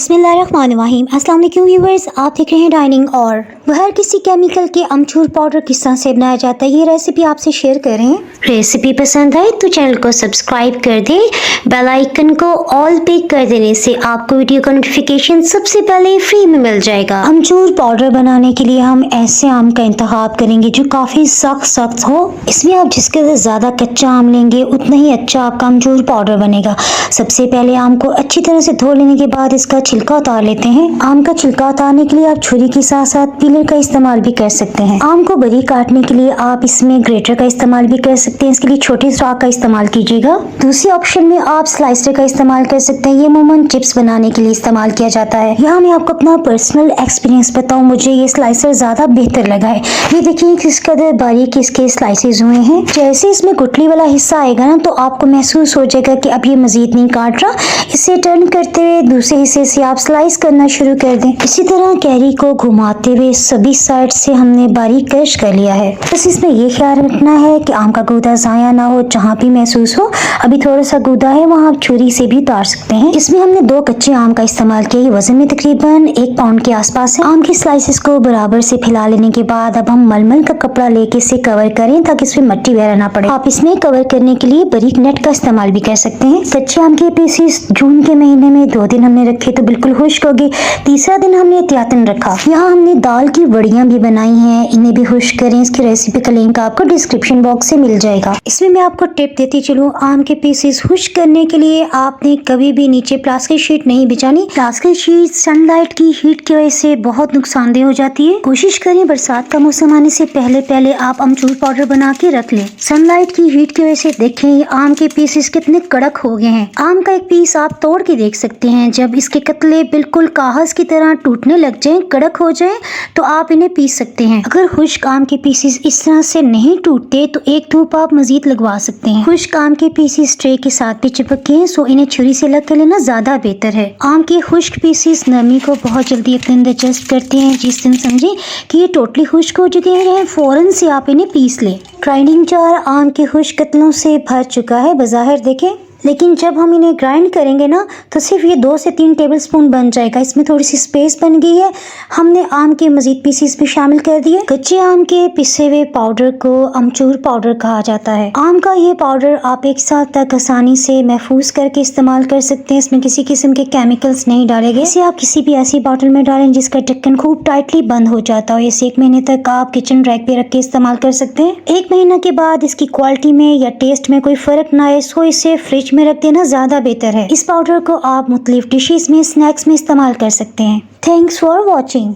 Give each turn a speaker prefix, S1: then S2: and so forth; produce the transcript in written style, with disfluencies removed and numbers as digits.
S1: बिस्मिल्लाहिर्रहमानिर्रहीम। अस्सलाम वालेकुम व्यूअर्स, आप देख रहे हैं डाइनिंग और बगैर किसी केमिकल के अमचूर पाउडर किस तरह से बनाया जाता है, ये रेसिपी आपसे शेयर कर रहे हैं। रेसिपी पसंद आए तो चैनल को सब्सक्राइब कर दे, बेल आइकन को ऑल पे कर देने से आपको वीडियो का नोटिफिकेशन सबसे पहले फ्री में मिल जाएगा। अमचूर पाउडर बनाने के लिए हम ऐसे आम का इंतखाब करेंगे जो काफ़ी सख्त हो। इसमें आप जिसके ज़्यादा कच्चा आम लेंगे उतना ही अच्छा आपका अमचूर पाउडर बनेगा। सबसे पहले आम को अच्छी तरह से धो लेने के बाद इसका छिलका उतार लेते हैं। आम का छिलका उतारने के लिए आप छुरी के साथ साथ पीलर का इस्तेमाल भी कर सकते हैं। आम को बारीक काटने के लिए आप इसमें ग्रेटर का इस्तेमाल भी कर सकते हैं। इसके लिए छोटे सुराख का इस्तेमाल कीजिएगा। दूसरी ऑप्शन में आप स्लाइसर का इस्तेमाल कर सकते हैं। ये अमूमन चिप्स बनाने के लिए इस्तेमाल किया जाता है। यहाँ मैं आपको अपना पर्सनल एक्सपीरियंस बताऊँ, मुझे ये स्लाइसर ज्यादा बेहतर लगा है। ये देखिए किस कदर बारीक इसके स्लाइसेस हुए हैं। जैसे इसमें गुठली वाला हिस्सा आएगा ना तो आपको महसूस हो जाएगा कि अब ये मजीद नहीं काट रहा। इसे टर्न करते हुए दूसरे हिस्से से आप स्लाइस करना शुरू कर दें। इसी तरह कैरी को घुमाते हुए सभी साइड से हमने बारीक क्रश कर लिया है। बस इसमें ये ख्याल रखना है कि आम का गूदा ज़ाया ना हो। जहाँ भी महसूस हो अभी थोड़ा सा गूदा है वहाँ आप छुरी से भी उतार सकते हैं। इसमें हमने 2 कच्चे आम का इस्तेमाल किया। वजन में तकरीबन 1 पाउंड के आसपास है। आम की स्लाइसेस को बराबर से फैला लेने के बाद अब हम मलमल का कपड़ा लेके इसे कवर करें ताकि इसमें मट्टी वगैरह ना पड़े। आप इसमें कवर करने के लिए बारीक नेट का इस्तेमाल भी कर सकते हैं। कच्चे आम के पीसेस जून के महीने में 2 दिन हमने रखे तो बिल्कुल खुश्क हो गए। तीसरा दिन हमने एहतियातन रखा। यहाँ हमने दाल की वड़ियां भी बनाई हैं, इन्हें भी खुश्क करें। इसकी रेसिपी का लिंक आपको डिस्क्रिप्शन बॉक्स से मिल जाएगा। इसमें मैं आपको टिप देती चलूँ, आम के पीसेस खुश्क करने के लिए आपने कभी भी नीचे प्लास्टिक शीट नहीं बिछानी। प्लास्टिक शीट सनलाइट की हीट की वजह से बहुत नुकसानदेह हो जाती है। कोशिश करें बरसात का मौसम आने से पहले आप अमचूर पाउडर बना के रख लें। सनलाइट की हीट की वजह से देखें आम के पीसेस कितने कड़क हो गए हैं। आम का एक पीस आप तोड़ के देख सकते हैं। जब इसके कतले बिल्कुल कागज की तरह टूटने लग जाएं, कड़क हो जाएं, तो आप इन्हें पीस सकते हैं। अगर खुश्क आम के पीसेस इस तरह से नहीं टूटते तो एक धूप आप मजीद लगवा सकते हैं। खुश्क आम के पीसेस ट्रे के साथ भी चिपके हैं, सो इन्हें छुरी से अलग कर लेना ज्यादा बेहतर है। आम के खुश्क पीसेस नमी को बहुत जल्दी अपने अंदर जस्ट करते हैं। जिस दिन समझे कि ये टोटली खुश्क हो चुके हैं फौरन से आप इन्हें पीस लें। ग्राइंडिंग जार आम के खुश्क कतलों से भर चुका है बज़ाहिर देखें, लेकिन जब हम इन्हें ग्राइंड करेंगे ना तो सिर्फ ये 2 से 3 टेबलस्पून बन जाएगा। इसमें थोड़ी सी स्पेस बन गई है। हमने आम के मजीद पीसेस भी शामिल कर दिए। कच्चे आम के पिसे हुए पाउडर को अमचूर पाउडर कहा जाता है। आम का ये पाउडर आप 1 साल तक आसानी से महफूज करके इस्तेमाल कर सकते हैं। इसमें किसी किस्म के केमिकल्स नहीं डाले गए। इसे आप किसी भी ऐसी बॉटल में डालें जिसका ढक्कन खूब टाइटली बंद हो जाता हो। इसे 1 महीने तक आप किचन रैक पे रख के इस्तेमाल कर सकते हैं। 1 महीना के बाद इसकी क्वालिटी में या टेस्ट में कोई फर्क ना आए सो इसे फ्रिज में रख देना ज्यादा बेहतर है। इस पाउडर को आप मुख्तलिफ डिशेस में, स्नैक्स में इस्तेमाल कर सकते हैं। Thanks for watching.